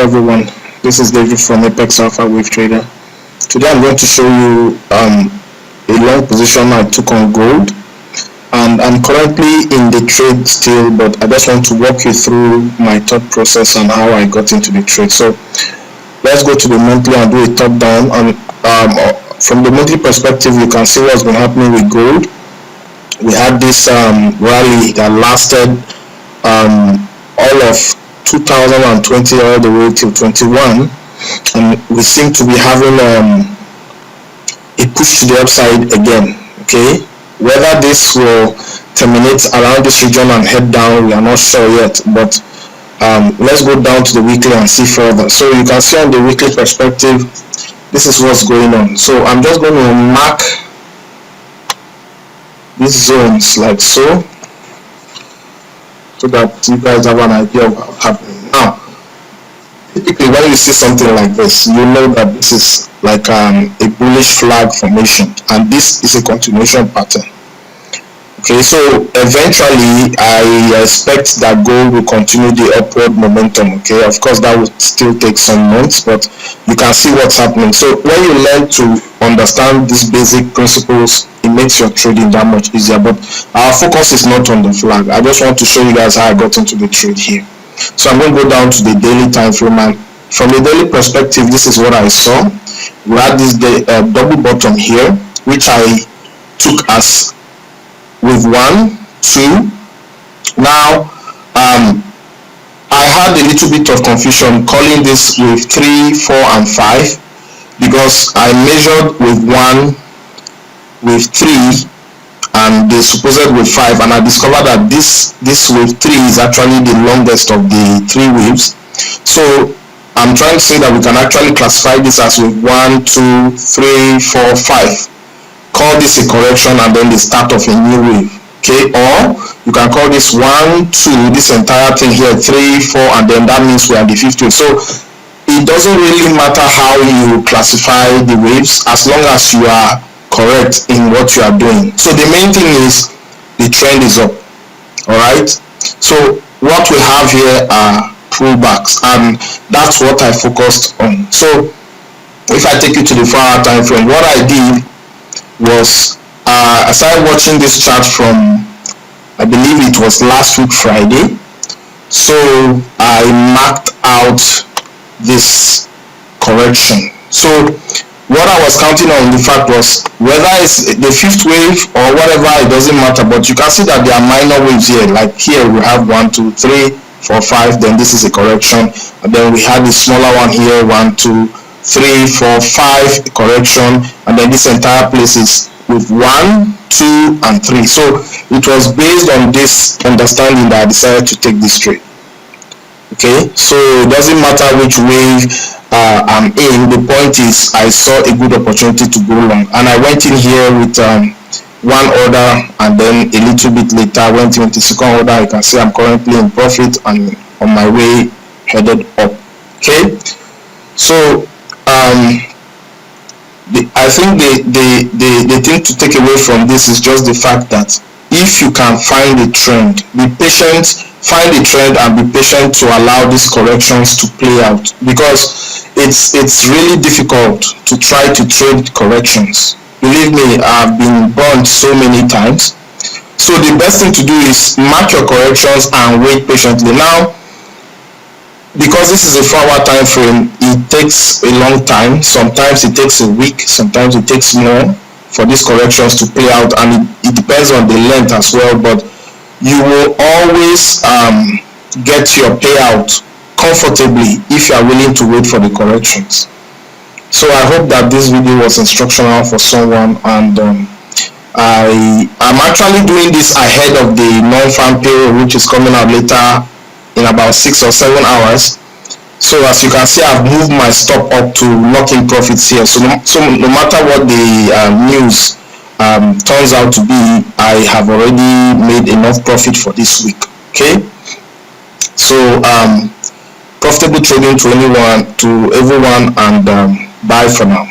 everyone, this is David from Apex Alpha Wave Trader. Today I'm going to show you a long position I took on gold, and I'm currently in the trade still, but I just want to walk you through my thought process and how I got into the trade. So let's go to the monthly and do a top down. And from the monthly perspective, you can see what's been happening with gold. We had this rally that lasted all of 2020 all the way till 21, and we seem to be having a push to the upside again. Okay, whether this will terminate around this region and head down, we are not sure yet, but let's go down to the weekly and see further. So you can see on the weekly perspective, this is what's going on. So I'm just going to mark these zones like so that you guys have an idea of what's happening. Now, typically when you see something like this, you know that this is like a bullish flag formation, and this is a continuation pattern. Okay, so eventually I expect that gold will continue the upward momentum. Okay, of course that will still take some months, but you can see what's happening. So when you learn to understand these basic principles, it makes your trading that much easier. But our focus is not on the flag. I just want to show you guys how I got into the trade here. So I'm going to go down to the daily time frame, and from the daily perspective, this is what I saw. We had this double bottom here, which I took as with 1, 2. Now I had a little bit of confusion calling this with 3, 4 and 5, because I measured with 1, with 3 and the supposed with 5, and I discovered that this wave 3 is actually the longest of the 3 waves. So I'm trying to say that we can actually classify this as wave 1, 2, 3, 4, 5. Call this a correction and then the start of a new wave. Okay, or you can call this 1, 2, this entire thing here 3, 4, and then that means we are the 5th wave. So it doesn't really matter how you classify the waves, as long as you are correct in what you are doing. So the main thing is the trend is up. All right, so what we have here are pullbacks, and that's what I focused on. So if I take you to the 4-hour time frame, what I did was I started watching this chart from, I believe it was last week Friday. So I marked out this correction. So what I was counting on, the fact was, whether it's the 5th wave or whatever, it doesn't matter, but you can see that there are minor waves here. Like here we have 1, 2, 3, 4, 5, then this is a correction, and then we have the smaller one here, 1, 2, 3, 4, 5 correction, and then this entire place is with 1, 2 and 3. So it was based on this understanding that I decided to take this trade. Okay, so it doesn't matter which wave I'm in. The point is I saw a good opportunity to go long, and I went in here with one order, and then a little bit later I went in with the second order. You can see I'm currently in profit and on my way headed up. Okay, so I think the thing to take away from this is just the fact that if you can find a trend, be patient, find a trend and be patient to allow these corrections to play out, because it's really difficult to try to trade corrections. Believe me, I've been burned so many times. So the best thing to do is mark your corrections and wait patiently. Now, because this is a 4-hour time frame, it takes a long time. Sometimes it takes a week, sometimes it takes more for these corrections to play out, and it depends on the length as well, but you will always get your payout comfortably if you are willing to wait for the corrections. So I hope that this video was instructional for someone, and I'm actually doing this ahead of the non-farm payroll, which is coming out later in about 6 or 7 hours. So as you can see, I've moved my stop up to lock in profits here. So no matter what the news turns out to be, I have already made enough profit for this week. Okay, so profitable trading to everyone, and bye for now.